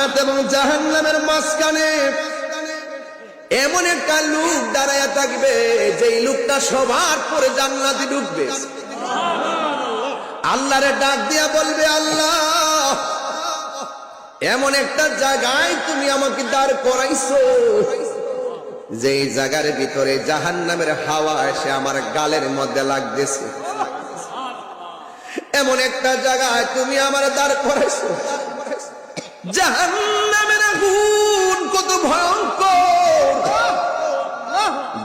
জান্নাত এবং জাহান্নামের মাঝখানে এমন একটা লোক দাঁড়ায়া থাকবে, যেই লোকটা সবার পরে জান্নাতে ঢুকবে। আল্লাহরে ডাক দিয়া বলবে, আল্লাহ, এমন একটা জায়গায় তুমি আমাকে দাঁড় করাইছো, যেই জায়গার ভিতরে জাহান্নামের হাওয়া এসে আমার গালের মধ্যে লাগতেছে। এমন একটা জায়গায় তুমি আমার দাঁড় করাইছো, জাহান্নামের আগুন কত ভয়ঙ্কর।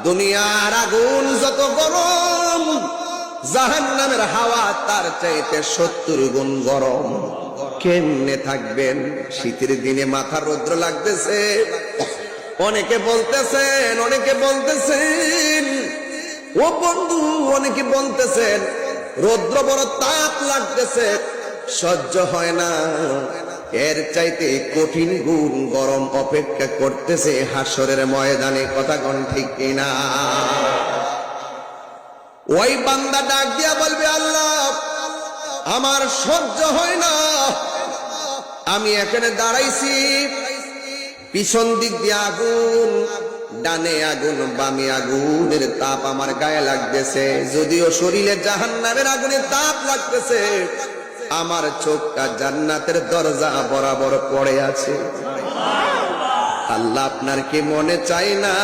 দুনিয়ার আগুন যত গরম, জাহান্নামের হাওয়া তার চাইতে 70 গুণ গরম। কেমনে থাকবেন? শীতের দিনে মাথার রৌদ্র লাগতেছে। অনেকে বলতেছেন ও বন্ধু, অনেকে বলতেছেন রৌদ্র বড় তাপ লাগতেছে, সহ্য হয় না। এর চাইতে কঠিন গুণ গরম অপেক্ষা করতেছে হাসরের ময়দানে। কথা কোন ঠিক কিনা? ওই বান্দা ডাক দিয়া বলবে, আল্লাহ, আমার সহ্য হয় না, আমি এখানে দাঁড়াইছি, পিছন দিক দিয়ে আগুন, ডানে আগুন, বামে আগুনের তাপ আমার গায়ে লাগতেছে। যদিও শরীরে জাহান্নামের আগুনের তাপ লাগতেছে, আমার চোখটা জান্নাতের দরজা বরাবর পড়ে আছে। আল্লাহ, আপনার কি মনে চাই না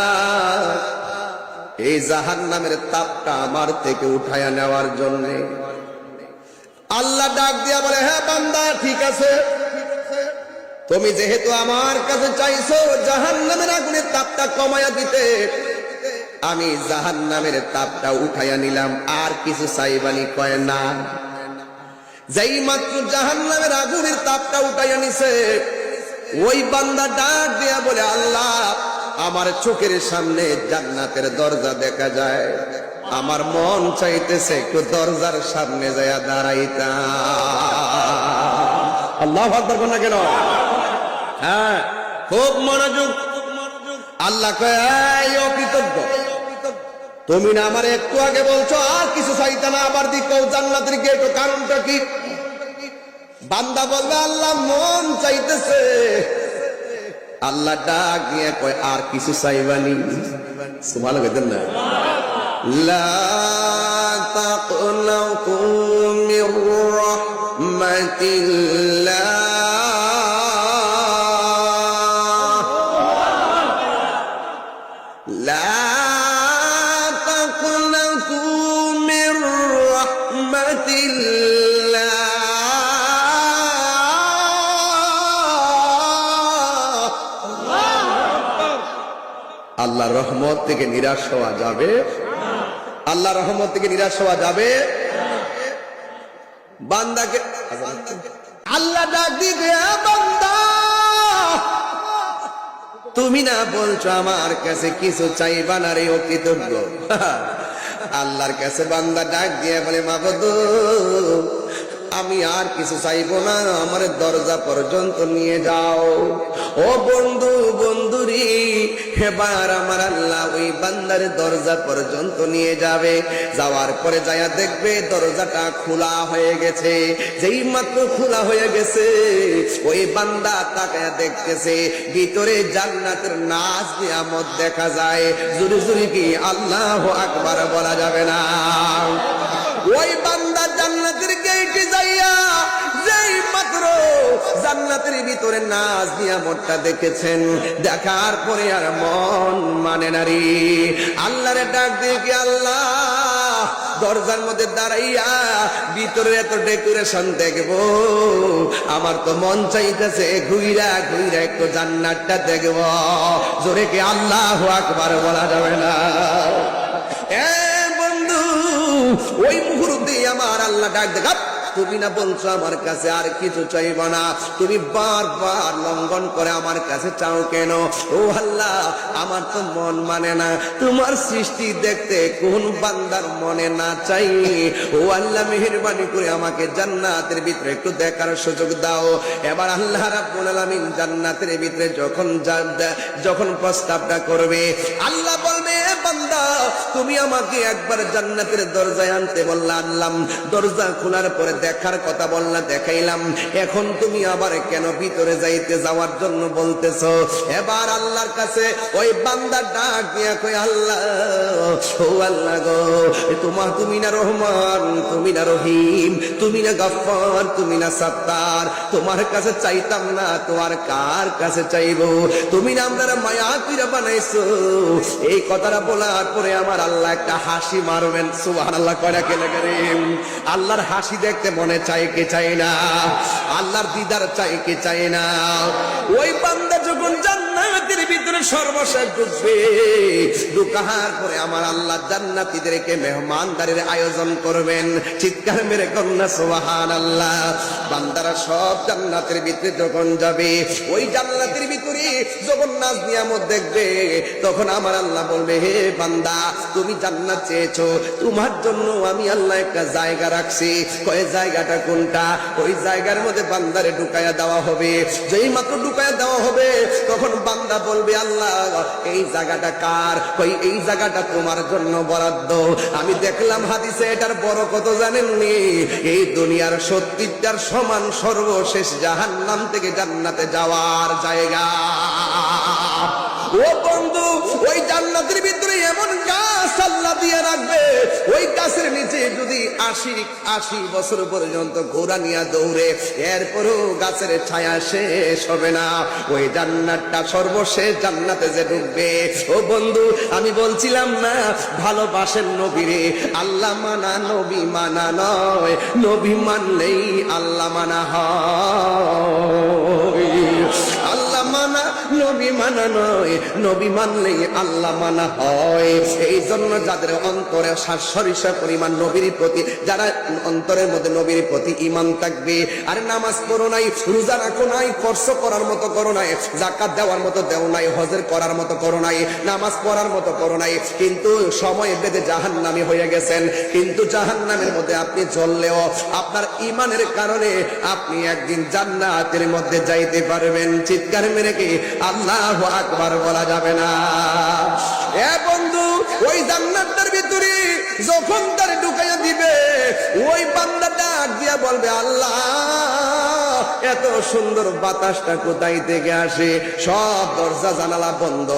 এই জাহান্নামের তাপটা আমার থেকে উঠায়া নেওয়ার জন্য? আল্লাহ ডাক দিয়া বলে, হ্যাঁ বান্দা, ঠিক আছে, তুমি যেহেতু আমার কাছে চাইছো জাহান্নামের আগুনের তাপটা কমায়া দিতে, আমি জাহান্নামের তাপটা উঠাইয়া নিলাম, আর কিছু চাইবানি? কয় না। যেই মাত্র জাহান্নামের আগুনের তাপটা উঠাইয়া নিছে, ওই বান্দা ডাক দিয়া বলে, আল্লাহ, আমার চোখের সামনে জান্নাতের দরজা দেখা যায়, আমার মন চাইতেছে একটু দরজার সামনে যায়া দাঁড়াইতাম। আল্লাহু আকবার বল না কেন? হ্যাঁ, খুব মনোযোগ। আল্লাহ কয়, এই অকৃতজ্ঞ, তুমি না আমার একটু আগে বলছো আর কিছু চাইতে না, আবার দিকো জান্নাতের গেট, কারণটা কি? বান্দা বলবে, আল্লাহ, মন চাইতেছে। আল্লাহ ডাক দিয়ে কয়, আর কিছু চাইবানি? সুবহানাল্লাহ কইতেন না? লা তাকনাতু মির রাহমাতিল্লাহ, লা তাকনাতু মির রাহমাতিল্লাহ, আল্লাহর রহমত থেকে নিরাশ হওয়া যাবে? আল্লাহর রহমত থেকে নিরাশ হওয়া যাবে? বান্দাকে আল্লাহ ডাক দিবে, বান্দা, তুমি না বলছো আমার কাছে কিছু চাইবা না রে অকৃতজ্ঞ। আল্লাহর কাছে বান্দা ডাক দিয়ে বলে, মাবুদ, আমি আর কিছু চাইবো না, আমার দরজা পর্যন্ত নিয়ে যাও। ও বন্ধু, বন্ধুরি, এবার আমার আল্লাহ ওই বান্দার দরজা পর্যন্ত নিয়ে যাবে। যাওয়ার পরে যায়া দেখবে দরজাটা খোলা হয়ে গেছে। যেই মাত্র খোলা হয়ে গেছে, ওই বান্দা তাকায়া দেখতেছে ভিতরে জান্নাতের নাজ নিয়ামত দেখা যায়। জোরে জোরে কি আল্লাহু আকবার বলা যাবে না? ওই বান্দা জান্নাতের গেটে যাইয়া যেই মাত্র জান্নাতের ভিতরে নাজ নিয়ামতটা দেখেছেন, দেখার পরে আর মন মানে নারী আল্লাহরে ডাক দিয়ে কি, আল্লাহ, দরজার মধ্যে দাঁড়াইয়া ভিতরে এত ডেকোরেশন দেখবো, আমার তো মন চাইতেছে ঘুইরা ঘুইরা একটু জান্নাতটা দেখবো। জোরে কি আল্লাহু আকবার বলা যাবে না? ওই মুহূর্তে আমার আল্লাহ ডাক দেখ, তুমি না বলছো আমার কাছে আর কিছু চাইবা না, তুমি বারবার লঙ্ঘন করে আমার কাছে চাও কেন? ও আল্লাহ, আমার তো মন মানে না, তোমার সৃষ্টি দেখতে কোন বান্দার মনে না চাই? ও আল্লাহ, মেহেরবানি করে আমাকে জান্নাতের ভিতরে একটু দেখার সুযোগ দাও। এবার আল্লাহ রাব্বুল আলামিন জান্নাতের ভিতরে যখন প্রস্তাবটা করবে, আল্লাহ বলবে, বান্দা, তুমি আমাকে একবার জান্নাতের দরজায় আনতে বললা, আনলাম। দরজা খোলার পরে দেখার কথা বললা, দেখাইলাম, এখন তুমি আবার কেন ভিতরে যাওয়ার জন্য বলতেছো? এবার আল্লাহর কাছে ওই বান্দা ডাক দিয়া কই, আল্লাহ, ও আল্লাহ গো, তুমি না রহমান, তুমি না রহিম, তুমি না গফফার, তুমি না সাত্তার, তোমার কাছে চাইতাম না তো আর কার কাছে চাইবো? তুমি না আমরা মায়া কইরা বানাইছো। এই কথাটা বলার পরে আমার আল্লাহ একটা হাসি মারবেন। সুবহানাল্লাহ, কয়টা কেন করেন? আল্লাহর হাসি দেখতে মনে চাই কি চাই না? আল্লাহর দিদার চাই কি চাই না? ওই বান্দা যখন জান্নাতের ভিতরে সর্বশেষ ঢুকবে, ঢুকার পরে আমার আল্লাহ জান্নাতীদেরকে মেহমানদারির আয়োজন করবেন। চিৎকার মেরে কন্যা সুবহানাল্লাহ। বান্দারা সব জান্নাতের ভিতরে যখন যাবে, ওই জান্নাতের ভিতরে যখন নাজ নিয়ামত দেখবে, তখন আমার আল্লাহ বলবে, হে বান্দা, তুমি জান্নাত চেয়েছো, তোমার জন্য আমি আল্লাহ একটা জায়গা রাখছি। কয় জায়গাটা কোনটা? ওই জায়গার মধ্যে বান্দারে ঢুকায়া দেওয়া হবে। যেই মাত্র ঢুকায়া দেওয়া হবে, তখন বান্দা বলবে, আল্লাহ, এই জায়গাটা কার? কই, এই জায়গাটা তোমার জন্য বরাদ্দ। আমি দেখলাম হাদিসে এটার বড় কত জানেননি? এই দুনিয়ার 70টার সমান সর্বশেষ জাহান্নাম থেকে জান্নাতে যাওয়ার জায়গা। ও বন্ধু, ওই জান্নাতের ভিতরে এমন গাছ আল্লাহ দিয়ে রাখবে, ওই গাছের নিচে যদি 80 বছর পর্যন্ত ঘোড়া নিয়ে দৌড়ে, এরপরও গাছের ছায়া শেষ হবে না। ওই জান্নাতটা সর্বশেষ জান্নাতে যে ঢুকবে, ও বন্ধু, আমি বলছিলাম না, ভালোবাসেন নবীরে, আল্লাহ মানা নবী মানা নয়, নবী মানলেই আল্লাহ মানা হয়। আল্লাহ মানা নবী মানা নয়, নবী মানলেই আল্লাহ মানা হয়। এই জন্য যাদের অন্তরে সরিষা পরিমাণ নবীর প্রতি, যারা অন্তরের মধ্যে নবীর প্রতি ঈমান থাকবে, আর নামাজ পড়ো নাই, রোজা রাখো নাই, খরচ করার মতো করো নাই, যাকাত দেওয়ার মতো দেও নাই, হজের করার মতো করো নাই, নামাজ পড়ার মতো করো নাই, কিন্তু সময় বেঁধে জাহান্নামী হয়ে গেছেন। কিন্তু জাহান্নামের মধ্যে আপনি চললেও আপনার ঈমানের কারণে আপনি একদিন জান্নাতের মধ্যে যাইতে পারবেন। চিৎকার মেরে কি আল্লাহু আকবার বলা যাবে না? এ বন্ধু, ওই জান্নাতের ভিতরে যখন তার ঢুকাইয়া দিবে, ওই বান্দা ডাক দিয়া বলবে, আল্লাহ, এত সুন্দর বাতাসটা কোথায় থেকে আসে? সব দরজা জানালা বন্ধ,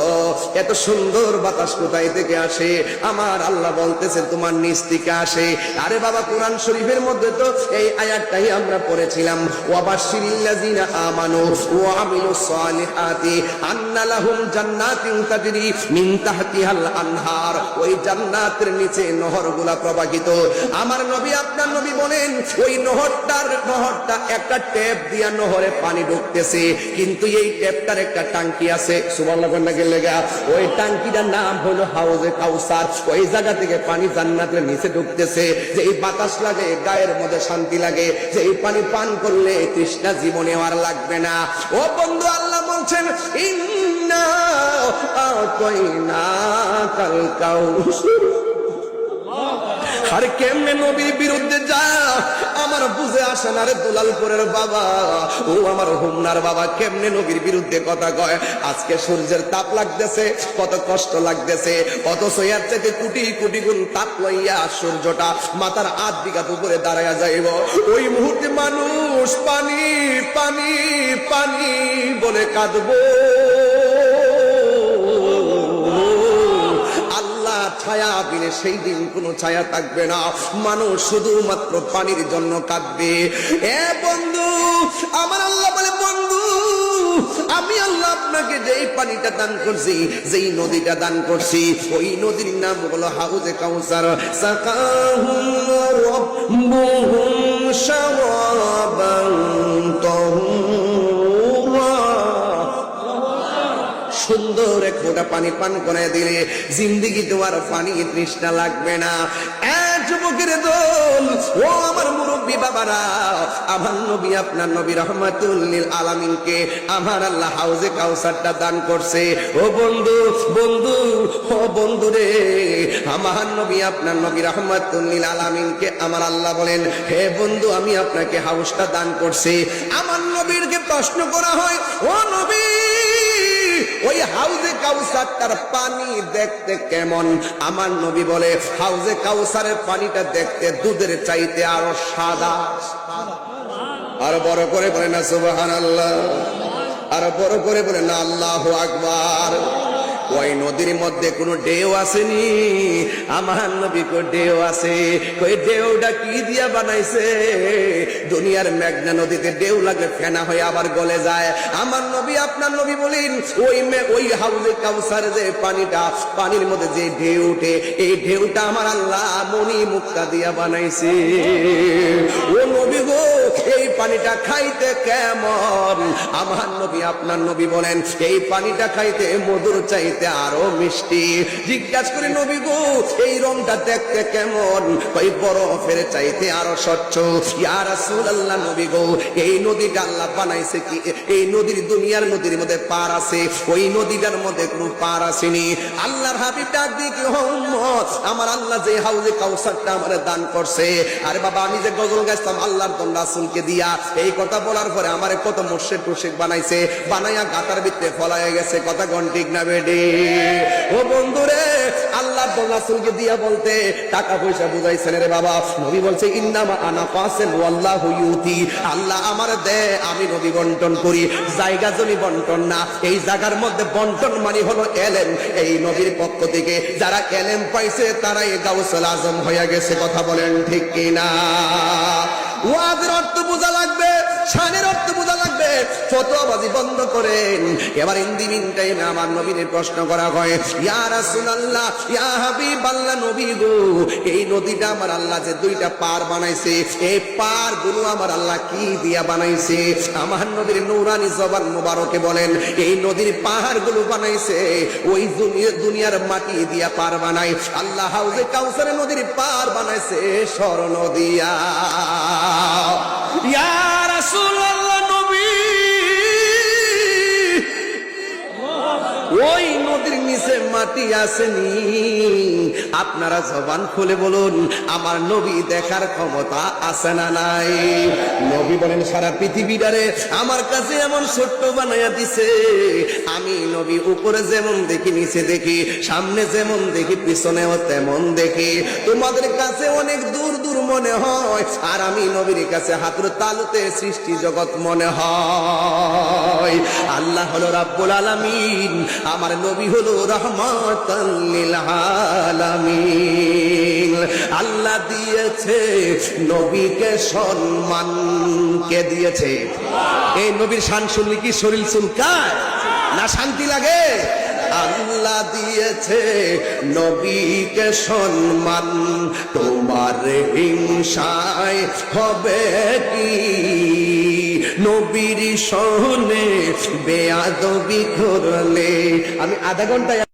এত সুন্দর বাতাস কোথায় থেকে আসে? আমার আল্লাহ বলতেছে, তোমার নিচ থেকে আসে। আরে বাবা, কোরআন শরীফের মধ্যে তো এই আয়াতটাই আমরা পড়েছিলাম, ওয়াবাশশিরিল্লাযিনা আমানু ওয়া আমিলুস সালিহাতি আন্না লাহুম জান্নাতিন তাজরি মিন তাহতিহাল আনহার। ওই জান্নাতের নিচে নহরগুলা প্রবাহিত। আমার নবী, আপনার নবী বলেন, ওই নহরটা একটা ট্যাপ দিয়া নহরে পানি ঢুকতেছে, কিন্তু এই ট্যাপটার একটা টাঙ্কি আছে। সুবহানাল্লাহ, লেগা ওই টাঙ্কিটার নাম হলো হাউজে কাউসার। ওই জায়গা থেকে পানি জান্নাতের নিচে ঢুকতেছে। যে এই বাতাস লাগে, গায়ের মধ্যে শান্তি লাগে, যে এই পানি পান করলে তৃষ্ণা জীবনে আর লাগবে না। ও বন্ধু, আল্লাহ বলছেন, ইন্না আতাইনাকাল কাউসার। আর কেমনে নবীর বিরুদ্ধে যা, আমার বুঝে আসে না রে দুলালপুরের বাবা, ও আমার হোমনার বাবা, কেমনে নবীর বিরুদ্ধে কথা কয়। আজকে সূর্যের তাপ লাগতেছে, কত কষ্ট লাগতেছে, অথচ এর থেকে কোটি কোটি গুণ তাপ লইয়া সূর্যটা মাথার 8 বিঘা উপরে দাঁড়াইয়া যাইব। ওই মুহূর্তে মানুষ পানি পানি পানি বলে কাঁদবো। ছায়া দিলে সেই দিন কোনো ছায়া থাকবে না, মানুষ শুধুমাত্র পানির জন্য কাঁদবে। এ বন্ধু, আমার আল্লাহ বলে, বন্ধু, আমি আল্লাহ আপনাকে যেই পানিটা দান করছি, যেই নদীটা দান করছি, ওই নদীর নাম হলো হাউজে কাউসার। সাকাহুম রাব্বুহুম শারাবান তাহুরা। সুন্দর এক ফোঁটা পানি পান করে দিলে জিন্দিগি তোমার পানি তৃষ্ণা লাগবে না। যুবকের দল, ও আমার মুরব্বী বাবারা, আমার নবী, আপনার নবী রহমাতুল লিল আলামিনকে আমার আল্লাহ হাউজে কাউসারটা দান করছে। ও বন্ধু, বন্ধু, ও বন্ধু রে, আমার নবী, আপনার নবী রহমাতুল লিল আলামিনকে আমার আল্লাহ বলেন, হে বন্ধু, আমি আপনাকে হাউসটা দান করছি। আমার নবীরকে প্রশ্ন করা হয়, ও নবী, ওই হাউজে কাউসারটার পানি দেখতে কেমন? আমার নবী বলে হাউজে কাউসারের পানিটা দেখতে দুধের চাইতে আরো সাদা। আর বড় করে বলে না সুবহানাল্লাহ, আর বড় করে বলে না আল্লাহু আকবার। ওই নদীর মধ্যে কোনো ঢেউ আসেনি, আমার নবী কো ঢেউ আছে। কই ঢেউটা কি দিয়া বানাইছে? দুনিয়ার মেঘনা নদীতে ঢেউ লাগে ফেনা হয়ে আবার গলে যায়। আমার নবী আপনার নবী বলেন ওই হাউজে কাউসার যে পানিটা, পানির মধ্যে যে ঢেউ ওঠে, এই ঢেউটা আমার আল্লাহ মণি মুক্তা দিয়া বানাইছে। ও নবী গো, এই পানিটা খাইতে কেমন? আমার নবী আপনার নবী বলেন এই পানিটা খাইতে মধুর চাইতে আরো মিষ্টি। জিজ্ঞাসা করে নবী গো, এই রংটা দেখতে কেমন? ওই বরফের চাইতে আরো স্বচ্ছ। ইয়া রাসূলুল্লাহ, নবী গো, এই নদীটা আল্লাহ বানাইছে কি? এই নদীর দুনিয়ার নদীর মধ্যে পার আছে, ওই নদীটার মধ্যে কোনো পার আসেনি। আল্লাহর হাবিব ডাক দিয়ে কি, উম্মত, আমার আল্লাহ যে হাউজে কাউসারটা আমারে দান করছে, আরে বাবা আমি যে গজল গাইতাম আল্লাহর দম রাসূলকে দিয়া, এই কথা বলার পরে আমারে কত মুর্শিদ টুর্শিদ বানাইছে, বানাইয়া গাতার ভিতরে ফলাইয়া গেছে। কথা কোন ঠিক না বেডি? ও বন্ধুরে, আল্লাহর দম রাসূলকে দিয়া বলতে টাকা পয়সা বুঝাইছেন রে বাবা। নবী বলছে ইন্নামা আনা ফাসিল ওয়াল্লাহু ইউতি, আল্লাহ আমার দে, আমি নবী বন্টন করি। জায়গা জমি বন্টন না, এই জায়গার মধ্যে বন্টন মানে হলো এলেম। এই নবীর পক্ষ থেকে যারা এলেম পাইছে তারাই গাউসুল আজম হয়ে গেছে। কথা বলেন ঠিক কিনা? ওয়াজের অর্থ বোঝা লাগবে, শানের অর্থ বোঝা লাগবে, ফতোয়াবাজি বন্ধ করেন। এবার ইন টাইমে আমার নবীর প্রশ্ন করা হয়, ইয়া রাসূলুল্লাহ, ইয়া হাবিবাল্লাহ, নবী গো, এই নদীটা আমার আল্লাহ যে দুইটা পার বানাইছে, এই পার গুলো আমার আল্লাহ কি দিয়া বানাইছে? আমার নবীর নূরানি জবান মুবারকে বলেন এই নদীর পাহাড় গুলো বানাইছে ওই দুনিয়ার মাটি দিয়া পার বানাই। আল্লাহ হাউজে কাউসারে নদীর পার বানাইছে স্বর্ণ দিয়া। ইয়া রাসূলুল্লাহ, নবী, ওই নদীর নিচে মাটি আসেনি? আপনারা জবান খুলে বলুন, আমার নবী দেখার ক্ষমতা আছে না নাই? নবী বলেন সারা পৃথিবীটারে আমার কাছে এমন ছোট্ট বানাইয়া দিছে, আমি নবী উপরে যেমন দেখি, নিচে দেখি, সামনে যেমন দেখি, পিছনেও তেমন দেখি। তোমাদের কাছে অনেক দূর দূর মনে হয়, আর আমি নবীর কাছে হাতের তালুতে সৃষ্টি জগৎ মনে হয়। আল্লাহ হলো রাব্বুল আলামিন, আমার নবী হলো রাহমাতাল লিল আলামিন। আল্লাহ দিয়েছে নবীকে সম্মান। কে দিয়েছে? এই নবীর শান শুনলে কি শরীর চুলকায় না শান্তি লাগে? আল্লাহ দিয়েছে নবীকে সম্মান, তোমার হিংসায় হবে কি? নবীর শোনে বেয়াদবি করলে। আমি আধা ঘন্টায়